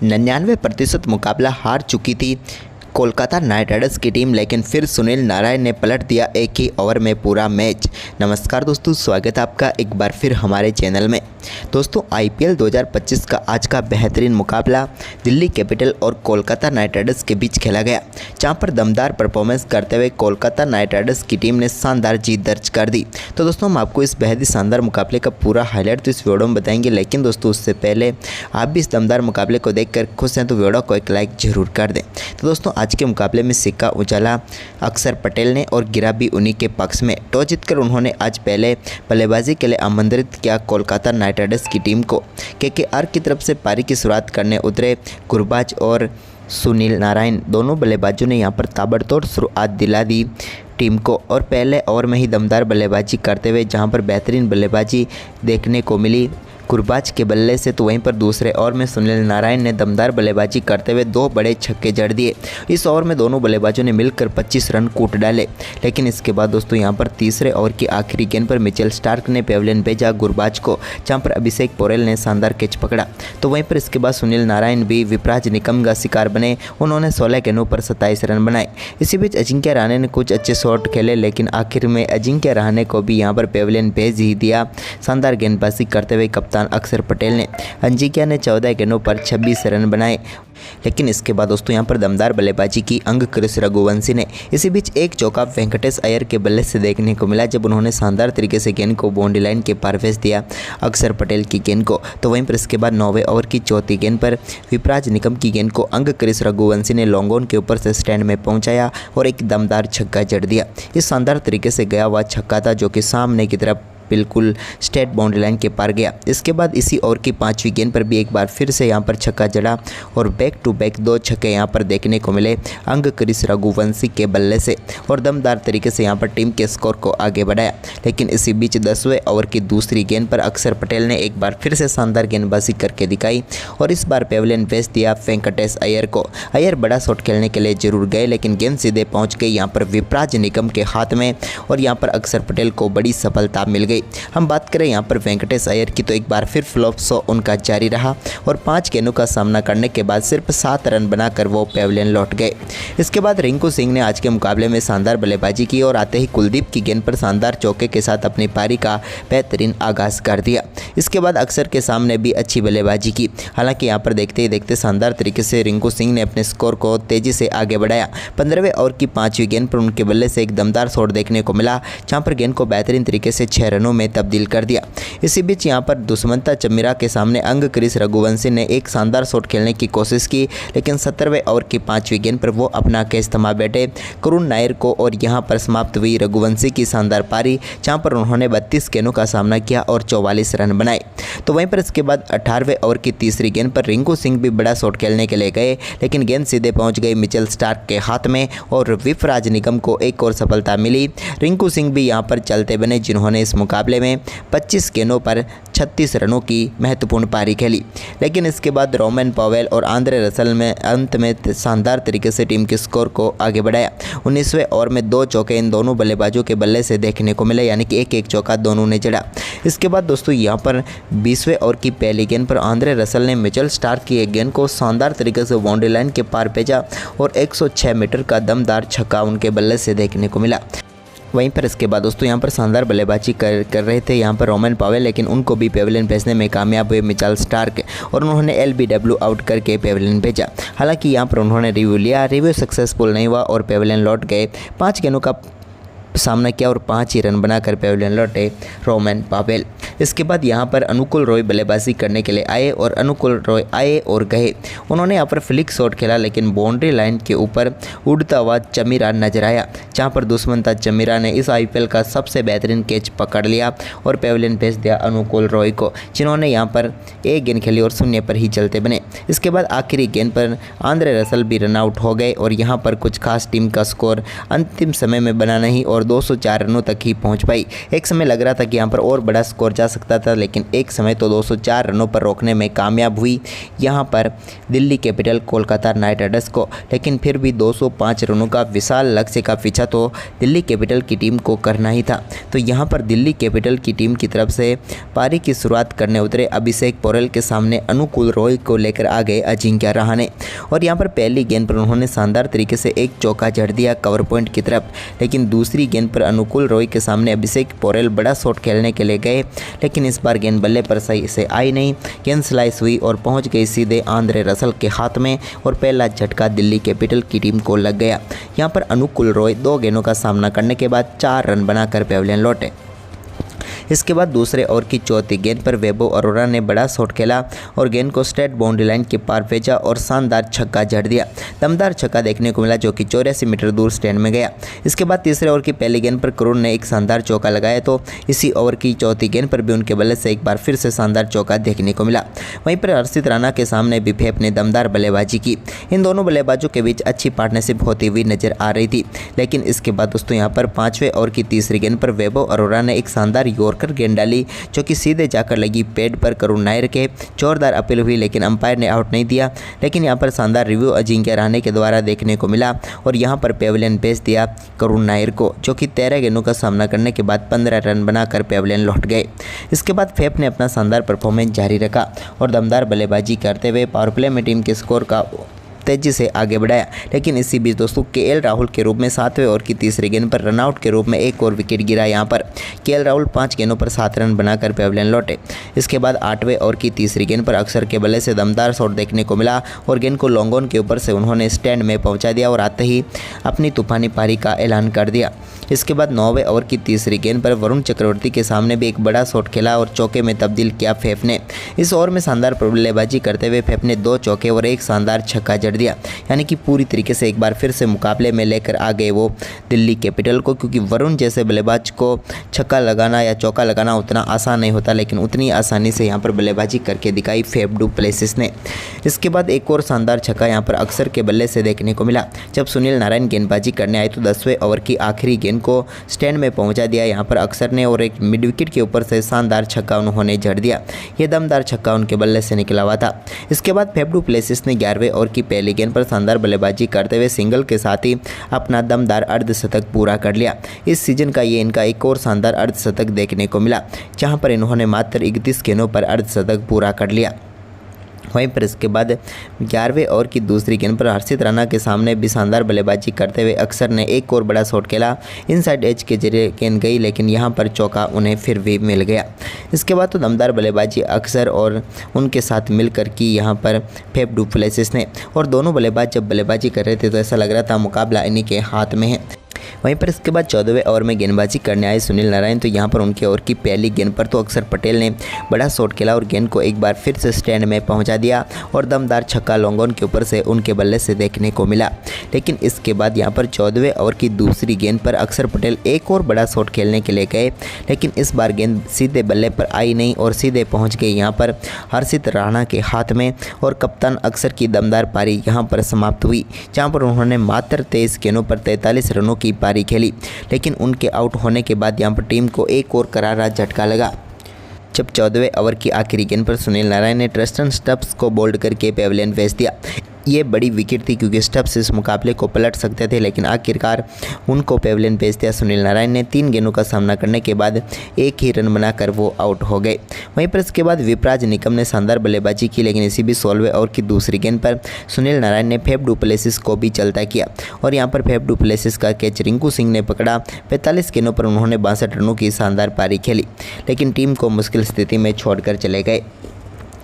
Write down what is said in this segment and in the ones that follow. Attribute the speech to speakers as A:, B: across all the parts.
A: 99% मुकाबला हार चुकी थी कोलकाता नाइट राइडर्स की टीम, लेकिन फिर सुनील नारायण ने पलट दिया एक ही ओवर में पूरा मैच। नमस्कार दोस्तों, स्वागत है आपका एक बार फिर हमारे चैनल में। दोस्तों, आईपीएल 2025 का आज का बेहतरीन मुकाबला दिल्ली कैपिटल और कोलकाता नाइट राइडर्स के बीच खेला गया, जहां पर दमदार परफॉर्मेंस करते हुए कोलकाता नाइट राइडर्स की टीम ने शानदार जीत दर्ज कर दी। तो दोस्तों, हम आपको इस बेहद ही शानदार मुकाबले का पूरा हाईलाइट तो इस वीडियो में बताएंगे, लेकिन दोस्तों उससे पहले आप भी इस दमदार मुकाबले को देखकर खुश हैं तो वीडियो को एक लाइक जरूर कर दें। तो दोस्तों, आज के मुकाबले में सिक्का उजाला अक्षर पटेल ने और गिरा भी उन्हीं के पक्ष में। टॉस जीतकर उन्होंने आज पहले बल्लेबाजी के लिए आमंत्रित किया कोलकाता नाइट राइडर्स की टीम को। केकेआर की तरफ से पारी की शुरुआत करने उतरे गुरबाज और सुनील नारायण, दोनों बल्लेबाजों ने यहां पर ताबड़तोड़ शुरुआत दिला दी टीम को और पहले ओवर में ही दमदार बल्लेबाजी करते हुए जहां पर बेहतरीन बल्लेबाजी देखने को मिली गुरबाज के बल्ले से, तो वहीं पर दूसरे ओवर में सुनील नारायण ने दमदार बल्लेबाजी करते हुए 2 बड़े छक्के जड़ दिए। इस ओवर में दोनों बल्लेबाजों ने मिलकर 25 रन कूट डाले, लेकिन इसके बाद दोस्तों यहां पर तीसरे ओवर की आखिरी गेंद पर मिचेल स्टार्क ने पेविलियन भेजा गुरबाज को, जहां पर अभिषेक पोरेल ने शानदार कैच पकड़ा। तो वहीं पर इसके बाद सुनील नारायण भी विपराज निकम का शिकार बने, उन्होंने 16 गेंदों पर 27 रन बनाए। इसी बीच अजिंक्य रहाणे ने कुछ अच्छे शॉट खेले, लेकिन आखिर में अजिंक्य रहाणे को भी यहाँ पर पेविलियन भेज ही दिया। शानदार गेंदबाजी करते हुए कप्तान अक्षर पटेल ने अजिंक्य ने 14 गेंदों पर 26 रन बनाए, लेकिन इसके बाद दोस्तों यहां पर दमदार बल्लेबाजी की अंग क्रिस रघुवंशी ने। इसी बीच एक चौका वेंकटेश अय्यर के बल्ले से देखने को मिला, जब उन्होंने शानदार तरीके से गेंद को बाउंड्री लाइन के पार भेज दिया अक्षर पटेल की गेंद को। तो वहीं पर इसके बाद 9वें ओवर की चौथी गेंद पर विपराज निकम की गेंद को अंग क्रिस रघुवंशी ने लॉन्ग ऑन के ऊपर से स्टैंड में पहुंचाया और एक दमदार छक्का जड़ दिया। इस शानदार तरीके से गया हुआ छक्का था जो कि सामने की तरफ बिल्कुल स्ट्रेट बाउंड्री लाइन के पार गया। इसके बाद इसी ओवर की 5वीं गेंद पर भी एक बार फिर से यहां पर छक्का जड़ा और बैक टू बैक 2 छक्के यहां पर देखने को मिले अंग क्रिस रघुवंशी के बल्ले से और दमदार तरीके से यहां पर टीम के स्कोर को आगे बढ़ाया। लेकिन इसी बीच 10वें ओवर की दूसरी गेंद पर अक्षर पटेल ने एक बार फिर से शानदार गेंदबाजी करके दिखाई और इस बार पेविलियन भेज दिया वेंकटेश अय्यर को। अय्यर बड़ा शॉट खेलने के लिए जरूर गए, लेकिन गेंद सीधे पहुँच गई यहाँ पर विपराज निकम के हाथ में और यहाँ पर अक्षर पटेल को बड़ी सफलता मिल गई। हम बात करें यहाँ पर वेंकटेश अय्यर की, तो एक बार फिर फ्लॉप शो उनका जारी रहा और 5 गेंदों का सामना करने के बाद सिर्फ 7 रन बनाकर वो पेविलियन लौट गए। इसके बाद रिंकू सिंह ने आज के मुकाबले में शानदार बल्लेबाजी की और आते ही कुलदीप की गेंद पर शानदार चौके के साथ अपनी पारी का बेहतरीन आगाज कर दिया। इसके बाद अक्षर के सामने भी अच्छी बल्लेबाजी की, हालांकि यहाँ पर देखते ही देखते शानदार तरीके से रिंकू सिंह ने अपने स्कोर को तेजी से आगे बढ़ाया। 15वें ओवर की 5वीं गेंद पर उनके बल्ले से एक दमदार शॉट देखने को मिला, जहाँ पर गेंद को बेहतरीन तरीके से 6 रनों में तब्दील कर दिया। इसी बीच यहां पर दुष्मंता चमीरा के सामने अंग क्रिस रघुवंशी ने एक शानदार शॉट खेलने की कोशिश की, लेकिन 17वें ओवर की 5वीं गेंद पर वो अपना कैच थमा बैठे करुण नायर को और यहां पर समाप्त हुई रघुवंशी की शानदार पारी, जहां पर उन्होंने 32 गेंदों का सामना किया और 44 रन बनाए। तो वहीं पर इसके बाद 18वें ओवर की तीसरी गेंद पर रिंकू सिंह भी बड़ा शॉट खेलने के लिए गए, लेकिन गेंद सीधे पहुंच गई मिचेल स्टार्क के हाथ में और विपराज निगम को एक और सफलता मिली। रिंकू सिंह भी यहां पर चलते बने, जिन्होंने इस मुकाबले में 25 गेंदों पर 36 रनों की महत्वपूर्ण पारी खेली। लेकिन इसके बाद रोमन पॉवेल और आंद्रे रसल में अंत में शानदार तरीके से टीम के स्कोर को आगे बढ़ाया। 19वें ओवर में 2 चौके इन दोनों बल्लेबाजों के बल्ले से देखने को मिले, यानी कि एक चौका दोनों ने जड़ा। इसके बाद दोस्तों यहाँ पर 20वें ओवर की पहली गेंद पर आंद्रे रसल ने मिचेल स्टार्क की एक गेंद को शानदार तरीके से बाउंड्री लाइन के पार भेजा और 106 मीटर का दमदार छक्का उनके बल्ले से देखने को मिला। वहीं पर इसके बाद दोस्तों यहाँ पर शानदार बल्लेबाजी कर रहे थे यहाँ पर रोमन पॉवेल, लेकिन उनको भी पेविलियन भेजने में कामयाब हुए मिचेल स्टार्क और उन्होंने LBW आउट करके पेविलियन भेजा। हालांकि यहाँ पर उन्होंने रिव्यू लिया, रिव्यू सक्सेसफुल नहीं हुआ और पेविलियन लौट गए। 5 गेंदों का सामना किया और 5 ही रन बनाकर पेविलियन लौटे रोमन पॉवेल। इसके बाद यहाँ पर अनुकूल रॉय बल्लेबाजी करने के लिए आए और अनुकूल रॉय आए और गए। उन्होंने यहाँ पर फ्लिक शॉट खेला, लेकिन बाउंड्री लाइन के ऊपर उड़ता हुआ चमीरा नजर आया, जहाँ पर दुष्मंता चमीरा ने इस IPL का सबसे बेहतरीन कैच पकड़ लिया और पेविलियन भेज दिया अनुकूल रॉय को, जिन्होंने यहाँ पर एक गेंद खेली और 0 पर ही चलते बने। इसके बाद आखिरी गेंद पर आंद्रे रसल भी रन आउट हो गए और यहाँ पर कुछ खास टीम का स्कोर अंतिम समय में बना नहीं और 204 रनों तक ही पहुँच पाई। एक समय लग रहा था कि यहाँ पर और बड़ा स्कोर जा सकता था, लेकिन एक समय तो 204 रनों पर रोकने में कामयाब हुई यहाँ पर Delhi capital Kolkata night Riders को। लेकिन फिर भी 205 रनों का विशाल लक्ष्य का पीछा तो दिल्ली कैपिटल की टीम को करना ही था। तो यहाँ पर दिल्ली कैपिटल की टीम की तरफ से पारी की शुरुआत करने उतरे अभिषेक पोरेल के सामने अनुकूल रॉय को लेकर आ गए अजिंक्य रहाणे, और यहाँ पर पहली गेंद पर उन्होंने शानदार तरीके से एक चौका जड़ दिया कवर पॉइंट की तरफ। लेकिन दूसरी गेंद पर अनुकूल रॉय के सामने अभिषेक पोरेल बड़ा शॉट खेलने के लिए गए, लेकिन इस बार गेंद बल्ले पर सही से आई नहीं। गेंद स्लाइस हुई और पहुंच गई सीधे आंद्रे रसल के हाथ में, और पहला झटका दिल्ली कैपिटल की टीम को लग गया। यहाँ पर अनुकूल रॉय 2 गेंदों का सामना करने के बाद 4 रन बनाकर पेविलियन लौटे। इसके बाद दूसरे ओवर की चौथी गेंद पर वैभव अरोड़ा ने बड़ा शॉट खेला और गेंद को स्ट्रेट बाउंड्री लाइन के पार भेजा और शानदार छक्का जड़ दिया। दमदार छक्का देखने को मिला जो कि 84 मीटर दूर स्टैंड में गया। इसके बाद तीसरे ओवर की पहली गेंद पर करुण ने एक शानदार चौका लगाया, तो इसी ओवर की चौथी गेंद पर भी उनके बल्ले से एक बार फिर से शानदार चौका देखने को मिला। वहीं पर हर्षित राणा के सामने भी फेफ ने दमदार बल्लेबाजी की। इन दोनों बल्लेबाजों के बीच अच्छी पार्टनरशिप होती हुई नजर आ रही थी। लेकिन इसके बाद दोस्तों यहाँ पर 5वें ओवर की तीसरी गेंद पर वैभव अरोड़ा ने एक शानदार यॉर्कर गेंद डाली जो कि सीधे जाकर लगी पैड पर करुण नायर के। जोरदार अपील हुई लेकिन अंपायर ने आउट नहीं दिया। लेकिन यहाँ पर शानदार रिव्यू अजिंक्य रहाणे के द्वारा देखने को मिला और यहाँ पर पेविलियन भेज दिया करुण नायर को, जो कि 13 गेंदों का सामना करने के बाद 15 रन बनाकर पेविलियन लौट गए। इसके बाद फेफ ने अपना शानदार परफॉर्मेंस जारी रखा और दमदार बल्लेबाजी करते हुए पावर प्ले में टीम के स्कोर का तेजी से आगे बढ़ाया। लेकिन इसी बीच दोस्तों केएल राहुल के रूप में 7वें ओवर की तीसरी गेंद पर रनआउट के रूप में एक और विकेट गिरा। यहाँ पर केएल राहुल 5 गेंदों पर 7 रन बनाकर पेविलियन लौटे। इसके बाद 8वें ओवर की तीसरी गेंद पर अक्षर के बल्ले से दमदार शॉट देखने को मिला और गेंद को लॉन्ग ऑन के ऊपर से उन्होंने स्टैंड में पहुंचा दिया और आते ही अपनी तूफानी पारी का ऐलान कर दिया। इसके बाद 9वें ओवर की तीसरी गेंद पर वरुण चक्रवर्ती के सामने भी एक बड़ा शॉट खेला और चौके में तब्दील किया फेफ ने। इस ओवर में शानदार बल्लेबाजी करते हुए फेफ ने 2 चौके और एक शानदार छक्का जड़ दिया, यानी कि पूरी तरीके से एक बार फिर से मुकाबले में लेकर आ गए वो दिल्ली कैपिटल को, क्योंकि वरुण जैसे बल्लेबाज को छक्का लगाना या चौका लगाना उतना आसान नहीं होता, लेकिन उतनी आसानी से यहाँ पर बल्लेबाजी करके दिखाई फेफ डू प्लेसिस ने। इसके बाद एक और शानदार छक्का यहाँ पर अक्षर के बल्ले से देखने को मिला जब सुनील नारायण गेंदबाजी करने आए तो 10वें ओवर की आखिरी गेंद को स्टैंड में पहुंचा दिया यहाँ पर अक्षर ने और एक मिड विकेट के ऊपर से शानदार छक्का उन्होंने जड़ दिया। ये दमदार छक्का उनके बल्ले से निकला हुआ था। इसके बाद फेफ डू प्लेसिस ने 11वें ओवर की पहली गेंद पर शानदार बल्लेबाजी करते हुए सिंगल के साथ ही अपना दमदार अर्धशतक पूरा कर लिया। इस सीजन का ये इनका एक और शानदार अर्धशतक देखने को मिला जहाँ पर इन्होंने मात्र 31 गेंदों पर अर्धशतक पूरा कर लिया। वहीं पर इसके बाद 11वें ओवर की दूसरी गेंद पर हर्षित राणा के सामने भी शानदार बल्लेबाजी करते हुए अक्षर ने एक और बड़ा शॉट खेला। इनसाइड एज के जरिए गेंद गई लेकिन यहां पर चौका उन्हें फिर भी मिल गया। इसके बाद तो दमदार बल्लेबाजी अक्षर और उनके साथ मिलकर की यहां पर फेफ डू प्लेसिस ने, और दोनों बल्लेबाज जब बल्लेबाजी कर रहे थे तो ऐसा लग रहा था मुकाबला इन्हीं के हाथ में है। वहीं पर इसके बाद 14वें ओवर में गेंदबाजी करने आए सुनील नारायण, तो यहाँ पर उनके ओवर की पहली गेंद पर तो अक्षर पटेल ने बड़ा शॉट खेला और गेंद को एक बार फिर से स्टैंड में पहुंचा दिया और दमदार छक्का लॉन्ग ऑन के ऊपर से उनके बल्ले से देखने को मिला। लेकिन इसके बाद यहाँ पर 14वें ओवर की दूसरी गेंद पर अक्षर पटेल एक और बड़ा शॉट खेलने के लिए गए, लेकिन इस बार गेंद सीधे बल्ले पर आई नहीं और सीधे पहुँच गई यहाँ पर हर्षित राणा के हाथ में, और कप्तान अक्षर की दमदार पारी यहाँ पर समाप्त हुई जहाँ पर उन्होंने मात्र 23 गेंदों पर 43 रनों की पारी खेली। लेकिन उनके आउट होने के बाद यहाँ पर टीम को एक और करारा झटका लगा जब 14वें ओवर की आखिरी गेंद पर सुनील नारायण ने ट्रिस्टन स्टब्स को बोल्ड करके पेविलियन भेज दिया। ये बड़ी विकेट थी क्योंकि स्टब्स इस मुकाबले को पलट सकते थे, लेकिन आखिरकार उनको पेविलियन भेज दिया। सुनील नारायण ने 3 गेंदों का सामना करने के बाद एक ही रन बनाकर वो आउट हो गए। वहीं पर इसके बाद विपराज निकम ने शानदार बल्लेबाजी की, लेकिन इसी भी 16वें ओवर की दूसरी गेंद पर सुनील नारायण ने फेफ डू प्लेसिस को भी चलता किया और यहाँ पर फेफ डू प्लेसिस का कैच रिंकू सिंह ने पकड़ा। 45 गेंदों पर उन्होंने 62 रनों की शानदार पारी खेली, लेकिन टीम को मुश्किल स्थिति में छोड़कर चले गए।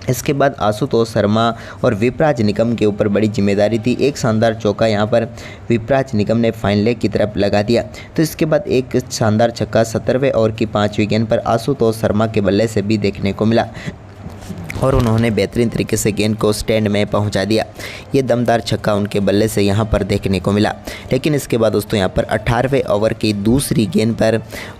A: इसके बाद आशुतोष शर्मा और विपराज निकम के ऊपर बड़ी जिम्मेदारी थी। एक शानदार चौका यहाँ पर विपराज निकम ने फाइन लेग की तरफ लगा दिया, तो इसके बाद एक शानदार छक्का 17वें ओवर की 5वीं गेंद पर आशुतोष शर्मा के बल्ले से भी देखने को मिला और उन्होंने बेहतरीन तरीके से गेंद को स्टैंड में पहुंचा दिया। ये दमदार छक्का उनके बल्ले से यहां पर देखने को मिला। लेकिन इसके बाद दोस्तों यहां पर 18वें ओवर की दूसरी गेंद पर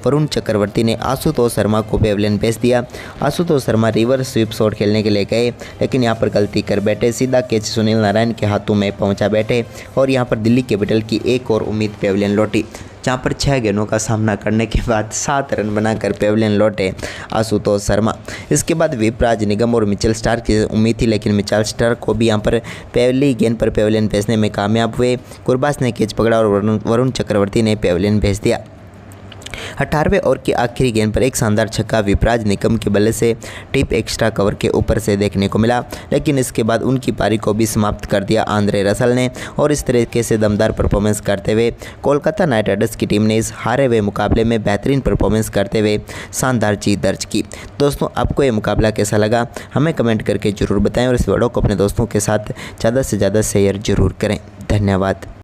A: वरुण चक्रवर्ती ने आशुतोष शर्मा को पेविलियन भेज दिया। Ashutosh Sharma reverse sweep shot खेलने के लिए गए, लेकिन यहां पर गलती कर बैठे। सीधा कैच सुनील नारायण के हाथों में पहुँचा बैठे और यहाँ पर दिल्ली कैपिटल की एक और उम्मीद पेविलियन लौटी। जहां पर 6 गेंदों का सामना करने के बाद 7 रन बनाकर पेविलियन लौटे आशुतोष शर्मा। इसके बाद विपराज निगम और मिचेल स्टार्क की उम्मीद थी, लेकिन मिचेल स्टार्क को भी यहां पर पहली गेंद पर पेविलियन भेजने में कामयाब हुए। गुरबाज ने कैच पकड़ा और वरुण चक्रवर्ती ने पेविलियन भेज दिया। 18वें ओवर की आखिरी गेंद पर एक शानदार छक्का विपराज निगम के बल्ले से टिप एक्स्ट्रा कवर के ऊपर से देखने को मिला, लेकिन इसके बाद उनकी पारी को भी समाप्त कर दिया आंद्रे रसल ने। और इस तरीके से दमदार परफॉर्मेंस करते हुए कोलकाता नाइट राइडर्स की टीम ने इस हारे हुए मुकाबले में बेहतरीन परफॉर्मेंस करते हुए शानदार जीत दर्ज की। दोस्तों, आपको ये मुकाबला कैसा लगा हमें कमेंट करके ज़रूर बताएं और इस वीडियो को अपने दोस्तों के साथ ज़्यादा से ज़्यादा शेयर जरूर करें। धन्यवाद।